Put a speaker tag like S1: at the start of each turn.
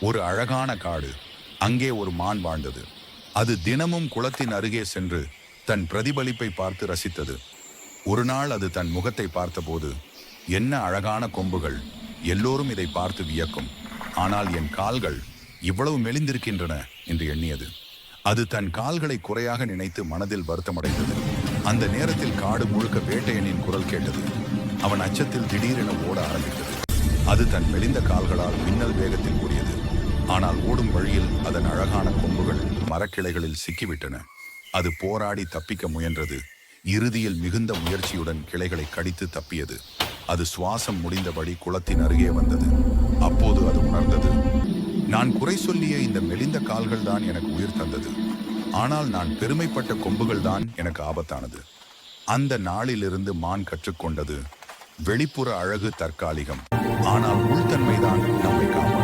S1: ஒரு அழகான காடு. அங்கே ஒரு மான் வாழ்ந்தது. அது தினமும் குளத்தின் அருகே சென்று தன் பிரதிபலிப்பை பார்த்து ரசித்தது. ஒரு நாள் அது தன் முகத்தை பார்த்தபோது, என்ன அழகான கொம்புகள்! எல்லோரும் இதை பார்த்து வியக்கும். ஆனால் என் கால்கள் இவ்வளவு மெலிந்திருக்கின்றன என்று எண்ணியது. அது தன் கால்களை குறையாக நினைத்து மனதில் வருத்தமடைந்தது. அந்த நேரத்தில் காடு முழுக்க வேட்டையனின் குரல் கேட்டது. அவன் அச்சத்தில் திடீரென ஓட ஆரம்பித்தது. அது தன் மெலிந்த கால்களால் மின்னல் வேகத்தில் ஓடியது. ஆனால் ஓடும் வழியில் அதன் அழகான கொம்புகள் மரக்கிளைகளில் சிக்கிவிட்டன. அது போராடி தப்பிக்க முயன்றது. இறுதியில் மிகுந்த முயற்சியுடன் கிளைகளை கடித்து தப்பியது. அது சுவாசம் முடிந்தபடி குளத்தின் அருகே வந்தது. அப்போது அது உணர்ந்தது, நான் குறை சொல்லிய இந்த மெலிந்த கால்கள் தான் எனக்கு உயிர் தந்தது. ஆனால் நான் பெருமைப்பட்ட கொம்புகள் தான் எனக்கு ஆபத்தானது. அந்த நாளிலிருந்து மான் கற்றுக்கொண்டது, வெளிப்புற அழகு தற்காலிகம், ஆனால் உள்தன்மைதான் நம்மை காப்பாற்றும்.